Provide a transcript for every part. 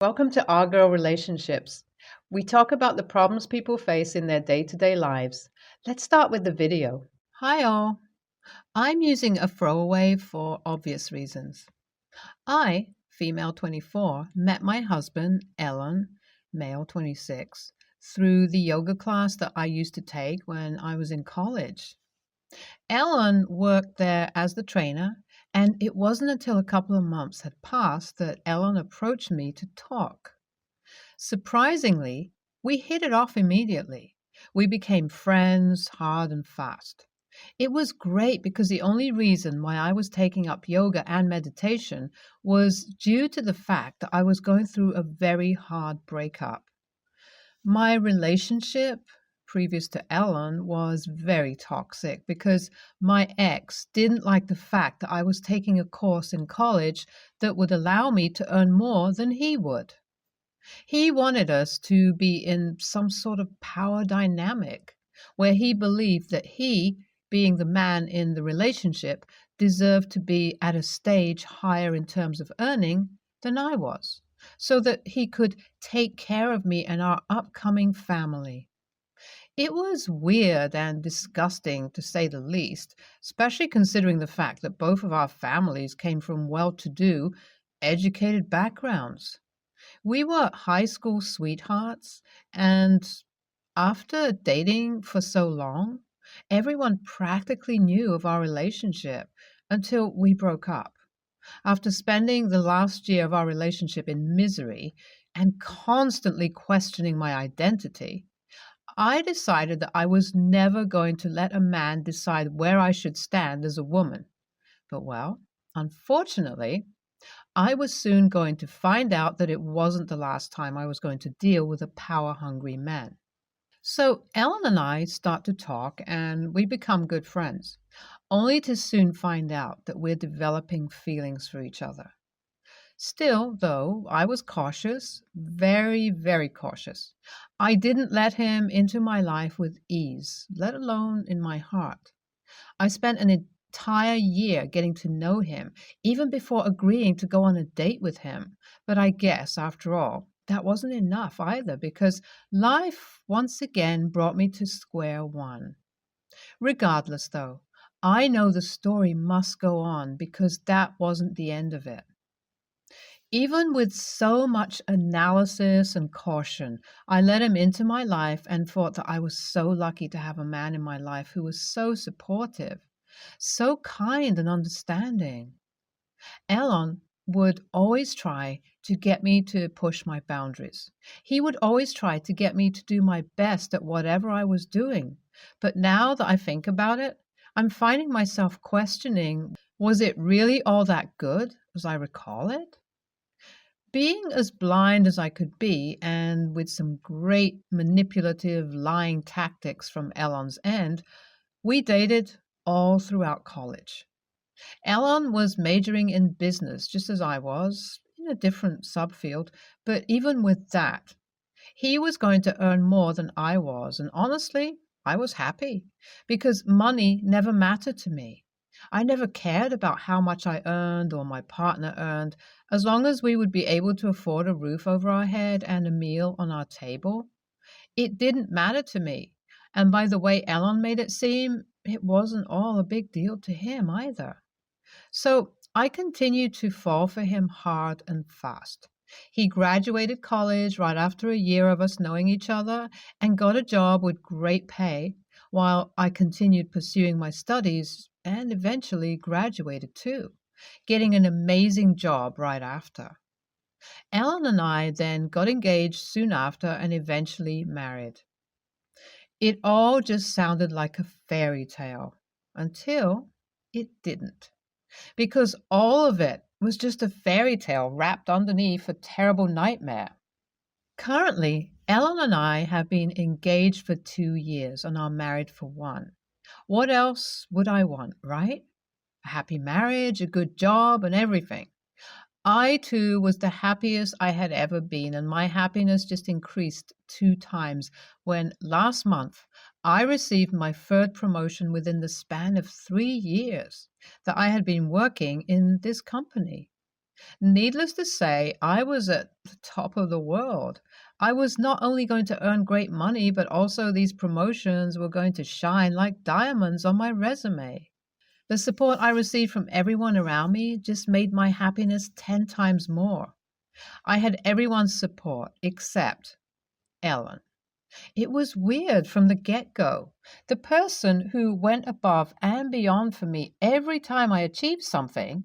Welcome to Our Girl Relationships. We talk about the problems people face in their day to day lives. Let's start with the video. Hi all. I'm using a throwaway for obvious reasons. I, female 24, met my husband, Ellen, male 26, through the yoga class that I used to take when I was in college. Ellen worked there as the trainer, and it wasn't until a couple of months had passed that Ellen approached me to talk. Surprisingly, we hit it off immediately. We became friends hard and fast. It was great because the only reason why I was taking up yoga and meditation was due to the fact that I was going through a very hard breakup. My relationship previous to Ellen was very toxic because my ex didn't like the fact that I was taking a course in college that would allow me to earn more than he would. He wanted us to be in some sort of power dynamic where he believed that he, being the man in the relationship, deserved to be at a stage higher in terms of earning than I was, so that he could take care of me and our upcoming family. It was weird and disgusting, to say the least, especially considering the fact that both of our families came from well to do, educated backgrounds. We were high school sweethearts, and after dating for so long, everyone practically knew of our relationship until we broke up. After spending the last year of our relationship in misery and constantly questioning my identity, I decided that I was never going to let a man decide where I should stand as a woman. But, well, unfortunately, I was soon going to find out that it wasn't the last time I was going to deal with a power hungry man. So Ellen and I start to talk and we become good friends, only to soon find out that we're developing feelings for each other. Still, though, I was cautious, very, very cautious. I didn't let him into my life with ease, let alone in my heart. I spent an entire year getting to know him, even before agreeing to go on a date with him. But I guess, after all, that wasn't enough either, because life once again brought me to square one. Regardless, though, I know the story must go on because that wasn't the end of it. Even with so much analysis and caution, I let him into my life and thought that I was so lucky to have a man in my life who was so supportive, so kind and understanding. Elon would always try to get me to push my boundaries. He would always try to get me to do my best at whatever I was doing. But now that I think about it, I'm finding myself questioning, was it really all that good as I recall it? Being as blind as I could be, and with some great manipulative lying tactics from Elon's end, we dated all throughout college. Elon was majoring in business, just as I was, in a different subfield, but even with that, he was going to earn more than I was, and honestly, I was happy because money never mattered to me. I never cared about how much I earned or my partner earned, as long as we would be able to afford a roof over our head and a meal on our table. It didn't matter to me. And by the way Elon made it seem, it wasn't all a big deal to him either. So I continued to fall for him hard and fast. He graduated college right after a year of us knowing each other and got a job with great pay, while I continued pursuing my studies and eventually graduated too, getting an amazing job right after. Ellen and I then got engaged soon after and eventually married. It all just sounded like a fairy tale until it didn't, because all of it was just a fairy tale wrapped underneath a terrible nightmare. Currently, Ellen and I have been engaged for 2 years and are married for one. What else would I want, right? A happy marriage, a good job, and everything. I too was the happiest I had ever been, and my happiness just increased 2 times when last month I received my third promotion within the span of 3 years that I had been working in this company. Needless to say, I was at the top of the world. I was not only going to earn great money, but also these promotions were going to shine like diamonds on my resume. The support I received from everyone around me just made my happiness 10 times more. I had everyone's support except Ellen. It was weird from the get go. The person who went above and beyond for me every time I achieved something,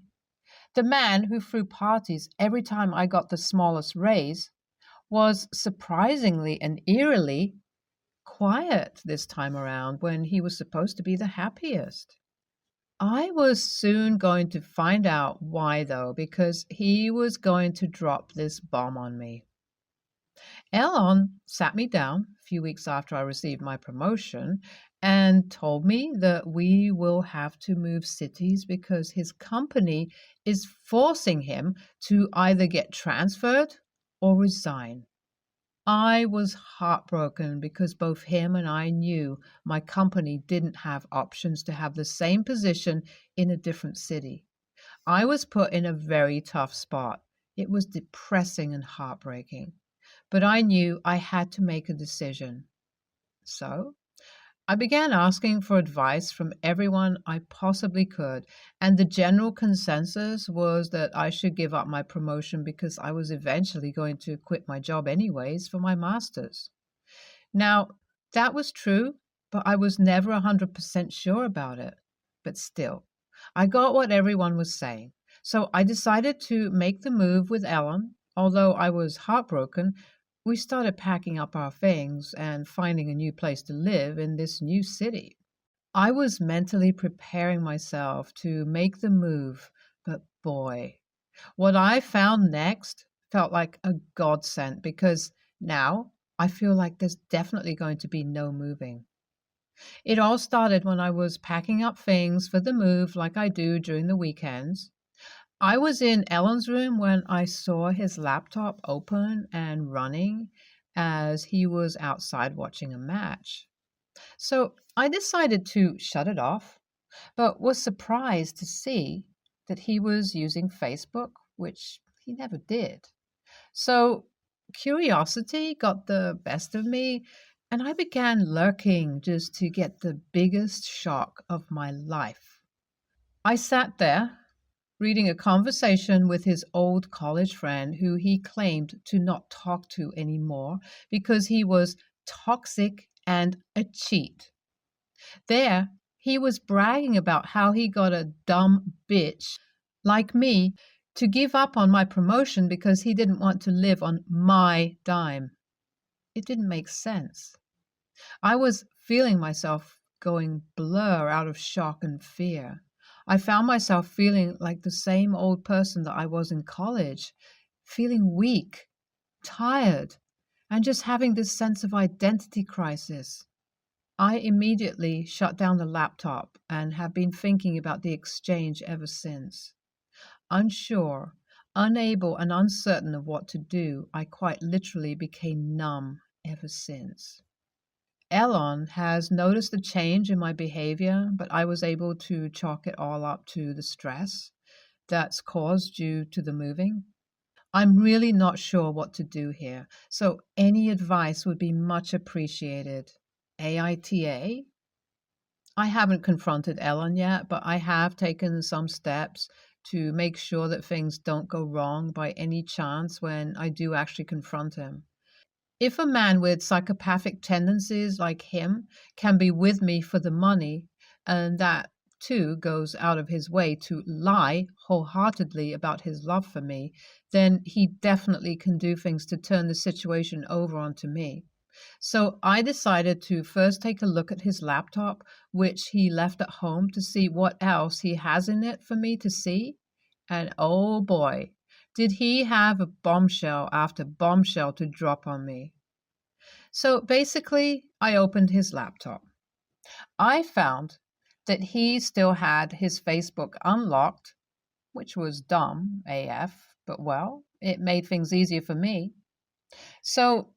the man who threw parties every time I got the smallest raise, was surprisingly and eerily quiet this time around when he was supposed to be the happiest. I was soon going to find out why, though, because he was going to drop this bomb on me. Elon sat me down a few weeks after I received my promotion and told me that we will have to move cities because his company is forcing him to either get transferred or resign. I was heartbroken because both him and I knew my company didn't have options to have the same position in a different city. I was put in a very tough spot. It was depressing and heartbreaking, but I knew I had to make a decision. So I began asking for advice from everyone I possibly could, and the general consensus was that I should give up my promotion because I was eventually going to quit my job anyways for my master's. Now, that was true, but I was never 100% sure about it. But still, I got what everyone was saying. So I decided to make the move with Ellen. Although I was heartbroken, we started packing up our things and finding a new place to live in this new city. I was mentally preparing myself to make the move, but boy, what I found next felt like a godsend because now I feel like there's definitely going to be no moving. It all started when I was packing up things for the move like I do during the weekends. I was in Ellen's room when I saw his laptop open and running as he was outside watching a match. So I decided to shut it off, but was surprised to see that he was using Facebook, which he never did. So curiosity got the best of me, and I began lurking just to get the biggest shock of my life. I sat there reading a conversation with his old college friend who he claimed to not talk to anymore because he was toxic and a cheat. There, he was bragging about how he got a dumb bitch like me to give up on my promotion because he didn't want to live on my dime. It didn't make sense. I was feeling myself going blur out of shock and fear. I found myself feeling like the same old person that I was in college, feeling weak, tired, and just having this sense of identity crisis. I immediately shut down the laptop and have been thinking about the exchange ever since. Unsure, unable, and uncertain of what to do, I quite literally became numb ever since. Elon has noticed a change in my behavior, but I was able to chalk it all up to the stress that's caused due to the moving. I'm really not sure what to do here, so any advice would be much appreciated. AITA? I haven't confronted Ellen yet, but I have taken some steps to make sure that things don't go wrong by any chance when I do actually confront him. If a man with psychopathic tendencies like him can be with me for the money, and that too goes out of his way to lie wholeheartedly about his love for me, then he definitely can do things to turn the situation over onto me. So I decided to first take a look at his laptop, which he left at home, to see what else he has in it for me to see. And oh boy, did he have a bombshell after bombshell to drop on me. So basically, I opened his laptop. I found that he still had his Facebook unlocked, which was dumb AF, but well, it made things easier for me. So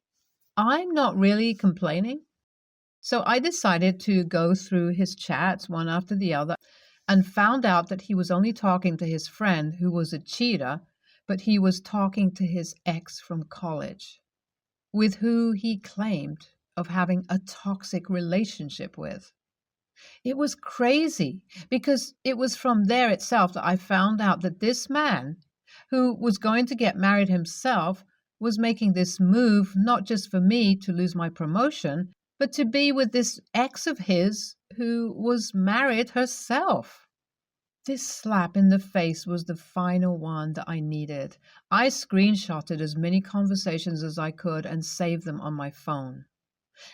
I'm not really complaining. So I decided to go through his chats one after the other and found out that he was only talking to his friend who was a cheater but he was talking to his ex from college, with who he claimed of having a toxic relationship with. It was crazy because it was from there itself that I found out that this man, who was going to get married himself, was making this move not just for me to lose my promotion, but to be with this ex of his who was married herself. This slap in the face was the final one that I needed. I screenshotted as many conversations as I could and saved them on my phone.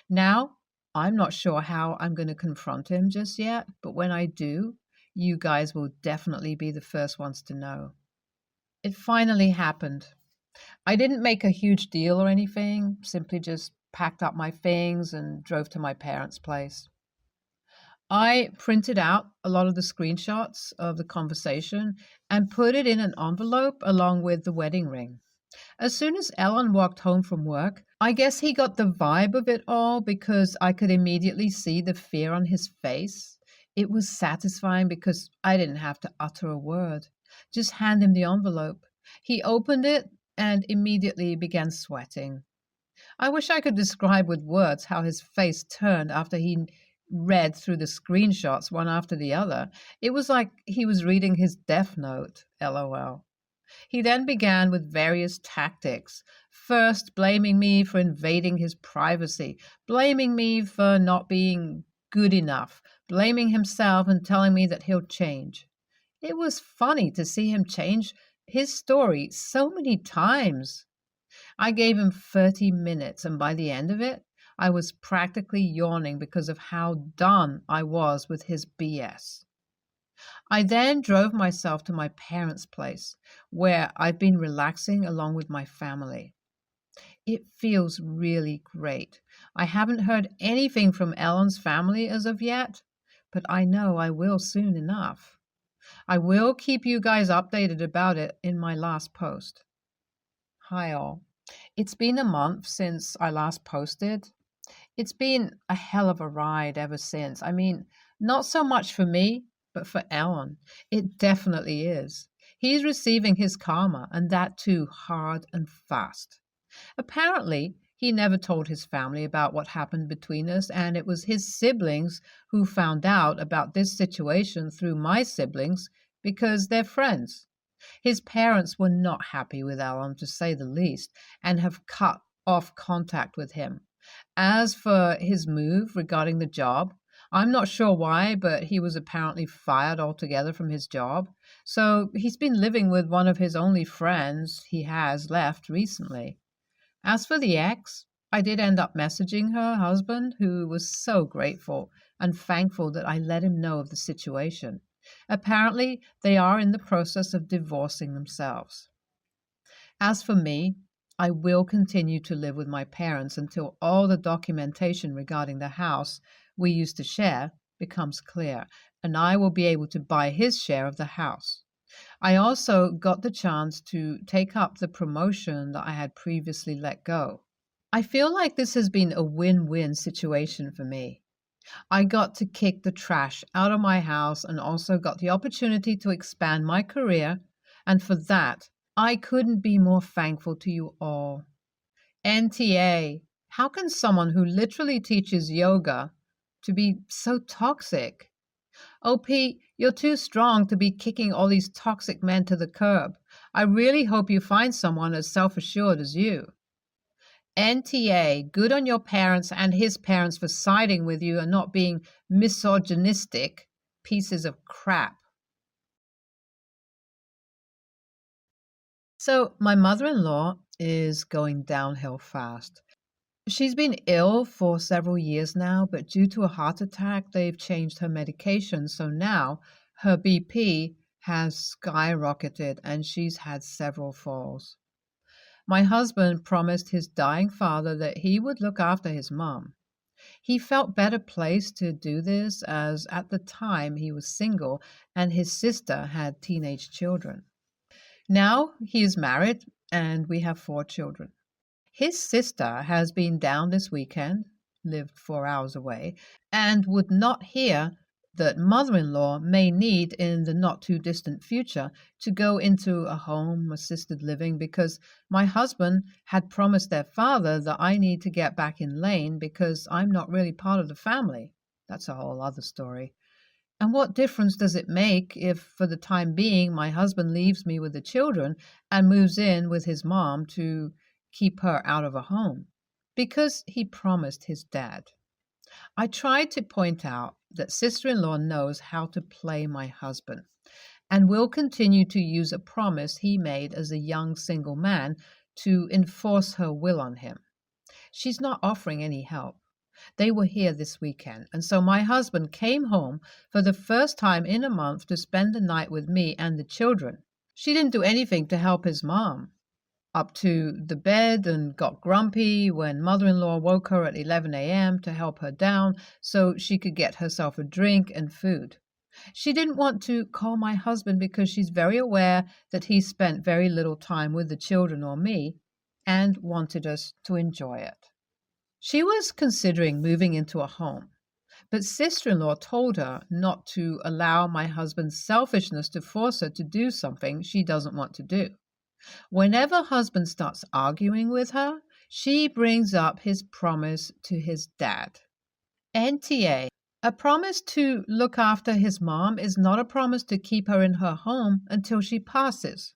Now, I'm not sure how I'm going to confront him just yet, but when I do, you guys will definitely be the first ones to know. It finally happened. I didn't make a huge deal or anything, simply just packed up my things and drove to my parents' place. I printed out a lot of the screenshots of the conversation and put it in an envelope along with the wedding ring. As soon as Ellen walked home from work, I guess he got the vibe of it all because I could immediately see the fear on his face. It was satisfying because I didn't have to utter a word, just hand him the envelope. He opened it and immediately began sweating. I wish I could describe with words how his face turned after he read through the screenshots one after the other. It was like he was reading his death note, LOL. He then began with various tactics, first blaming me for invading his privacy, blaming me for not being good enough, blaming himself and telling me that he'll change. It was funny to see him change his story so many times. I gave him 30 minutes, and by the end of it, I was practically yawning because of how done I was with his BS. I then drove myself to my parents' place, where I've been relaxing along with my family. It feels really great. I haven't heard anything from Ellen's family as of yet, but I know I will soon enough. I will keep you guys updated about it in my last post. Hi all. It's been a month since I last posted. It's been a hell of a ride ever since. I mean, not so much for me, but for Ellen, it definitely is. He's receiving his karma, and that too hard and fast. Apparently, he never told his family about what happened between us, and it was his siblings who found out about this situation through my siblings because they're friends. His parents were not happy with Ellen, to say the least, and have cut off contact with him. As for his move regarding the job, I'm not sure why, but he was apparently fired altogether from his job. So he's been living with one of his only friends he has left recently. As for the ex, I did end up messaging her husband, who was so grateful and thankful that I let him know of the situation. Apparently, they are in the process of divorcing themselves. As for me, I will continue to live with my parents until all the documentation regarding the house we used to share becomes clear, and I will be able to buy his share of the house. I also got the chance to take up the promotion that I had previously let go. I feel like this has been a win-win situation for me. I got to kick the trash out of my house and also got the opportunity to expand my career, and for that, I couldn't be more thankful to you all. NTA, how can someone who literally teaches yoga to be so toxic? OP, you're too strong to be kicking all these toxic men to the curb. I really hope you find someone as self-assured as you. NTA, good on your parents and his parents for siding with you and not being misogynistic pieces of crap. So, my mother-in-law is going downhill fast. She's been ill for several years now, but due to a heart attack, they've changed her medication. So now her BP has skyrocketed and she's had several falls. My husband promised his dying father that he would look after his mom. He felt better placed to do this as at the time he was single and his sister had teenage children. Now he is married and we have 4 children. His sister has been down this weekend, lived 4 hours away, and would not hear that mother-in-law may need in the not too distant future to go into a home assisted living because my husband had promised their father that I need to get back in lane because I'm not really part of the family. That's a whole other story. And what difference does it make if, for the time being, my husband leaves me with the children and moves in with his mom to keep her out of a home? Because he promised his dad. I tried to point out that sister-in-law knows how to play my husband and will continue to use a promise he made as a young single man to enforce her will on him. She's not offering any help. They were here this weekend, and so my husband came home for the first time in a month to spend the night with me and the children. She didn't do anything to help his mom. Up to the bed and got grumpy when mother-in-law woke her at 11 a.m. to help her down so she could get herself a drink and food. She didn't want to call my husband because she's very aware that he spent very little time with the children or me and wanted us to enjoy it. She was considering moving into a home, but sister-in-law told her not to allow my husband's selfishness to force her to do something she doesn't want to do. Whenever husband starts arguing with her, she brings up his promise to his dad. NTA. A promise to look after his mom is not a promise to keep her in her home until she passes.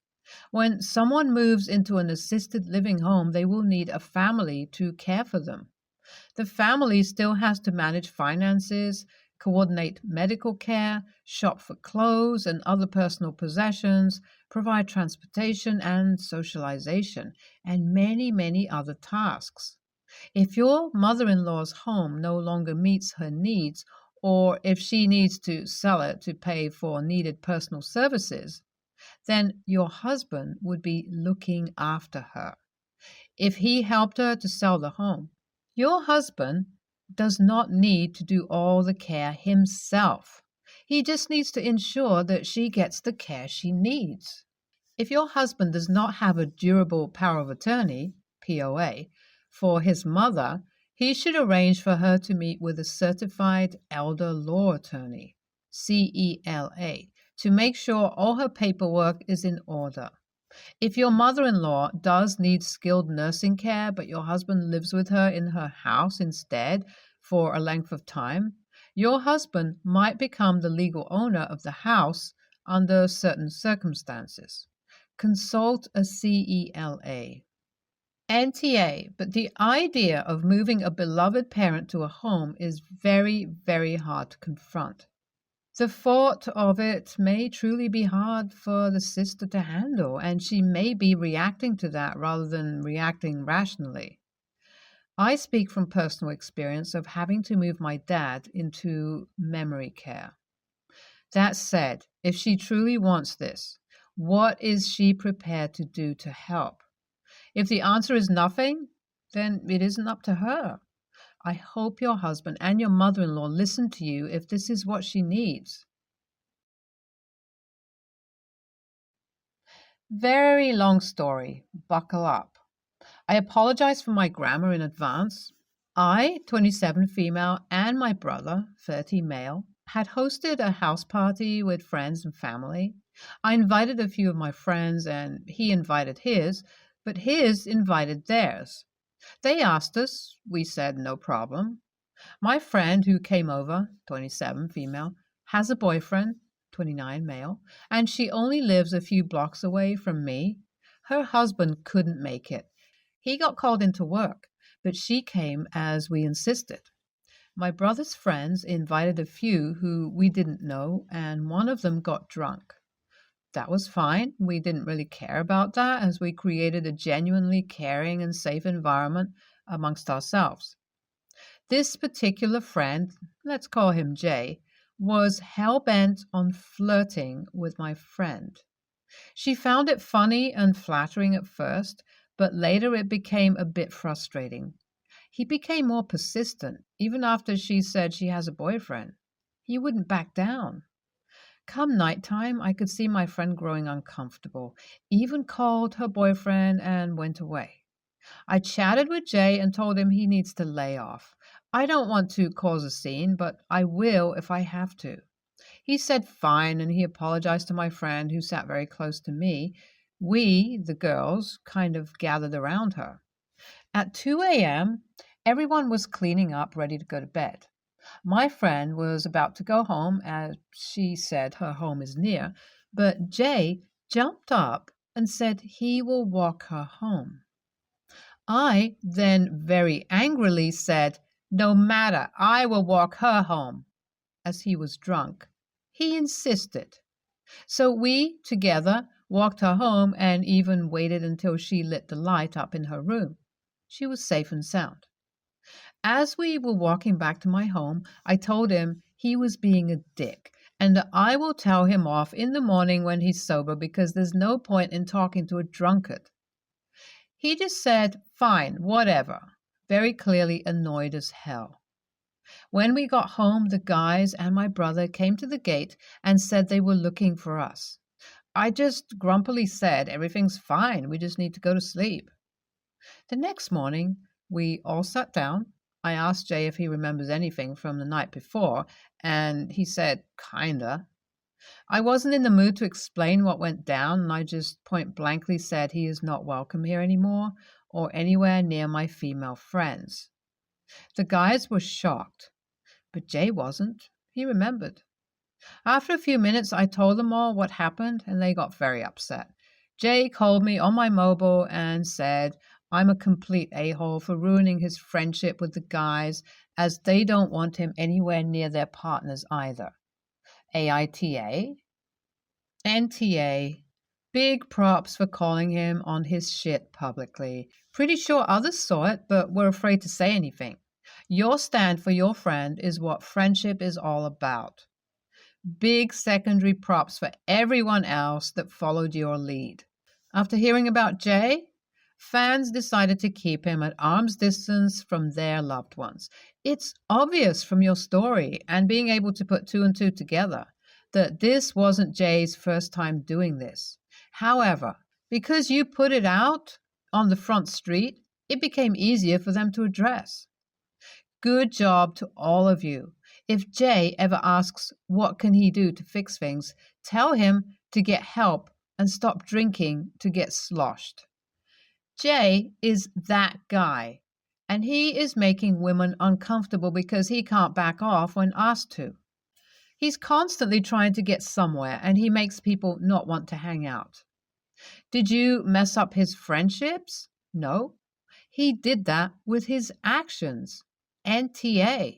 When someone moves into an assisted living home, they will need a family to care for them. The family still has to manage finances, coordinate medical care, shop for clothes and other personal possessions, provide transportation and socialization, and many, many other tasks. If your mother-in-law's home no longer meets her needs, or if she needs to sell it to pay for needed personal services, then your husband would be looking after her. If he helped her to sell the home, your husband does not need to do all the care himself. He just needs to ensure that she gets the care she needs. If your husband does not have a durable power of attorney, POA, for his mother, he should arrange for her to meet with a certified elder law attorney, CELA, to make sure all her paperwork is in order. If your mother-in-law does need skilled nursing care, but your husband lives with her in her house instead for a length of time, your husband might become the legal owner of the house under certain circumstances. Consult a CELA. NTA, but the idea of moving a beloved parent to a home is very, very hard to confront. The thought of it may truly be hard for the sister to handle, and she may be reacting to that rather than reacting rationally. I speak from personal experience of having to move my dad into memory care. That said, if she truly wants this, what is she prepared to do to help? If the answer is nothing, then it isn't up to her. I hope your husband and your mother-in-law listen to you if this is what she needs. Very long story. Buckle up. I apologize for my grammar in advance. I, 27 female, and my brother, 30 male, had hosted a house party with friends and family. I invited a few of my friends, and he invited his, but his invited theirs. They asked us. We said no problem. My friend who came over, 27 female, has a boyfriend, 29 male, and she only lives a few blocks away from me. Her husband couldn't make it. He got called into work, but she came as we insisted. My brother's friends invited a few who we didn't know, and one of them got drunk. That was fine. We didn't really care about that as we created a genuinely caring and safe environment amongst ourselves. This particular friend, let's call him Jay, was hell-bent on flirting with my friend. She found it funny and flattering at first, but later it became a bit frustrating. He became more persistent, even after she said she has a boyfriend. He wouldn't back down. Come nighttime, I could see my friend growing uncomfortable, even called her boyfriend and went away. I chatted with Jay and told him he needs to lay off. I don't want to cause a scene, but I will if I have to. He said fine, and he apologized to my friend who sat very close to me. We, the girls, kind of gathered around her. At 2 a.m., everyone was cleaning up, ready to go to bed. My friend was about to go home, as she said her home is near, but Jay jumped up and said he will walk her home. I then very angrily said, "No matter, I will walk her home," as he was drunk. He insisted. So we, together, walked her home and even waited until she lit the light up in her room. She was safe and sound. As we were walking back to my home, I told him he was being a dick and that I will tell him off in the morning when he's sober because there's no point in talking to a drunkard. He just said, fine, whatever, very clearly annoyed as hell. When we got home, the guys and my brother came to the gate and said they were looking for us. I just grumpily said, everything's fine, we just need to go to sleep. The next morning, we all sat down. I asked Jay if he remembers anything from the night before, and he said, kinda. I wasn't in the mood to explain what went down, and I just point blankly said he is not welcome here anymore or anywhere near my female friends. The guys were shocked, but Jay wasn't. He remembered. After a few minutes, I told them all what happened, and they got very upset. Jay called me on my mobile and said I'm a complete a-hole for ruining his friendship with the guys, as they don't want him anywhere near their partners either. AITA? NTA. Big props for calling him on his shit publicly. Pretty sure others saw it, but were afraid to say anything. Your stand for your friend is what friendship is all about. Big secondary props for everyone else that followed your lead. After hearing about Jay, fans decided to keep him at arm's distance from their loved ones. It's obvious from your story and being able to put two and two together that this wasn't Jay's first time doing this. However, because you put it out on the front street, it became easier for them to address. Good job to all of you. If Jay ever asks what can he do to fix things, tell him to get help and stop drinking to get sloshed. Jay is that guy, and he is making women uncomfortable because he can't back off when asked to. He's constantly trying to get somewhere, and he makes people not want to hang out. Did you mess up his friendships? No. He did that with his actions. NTA.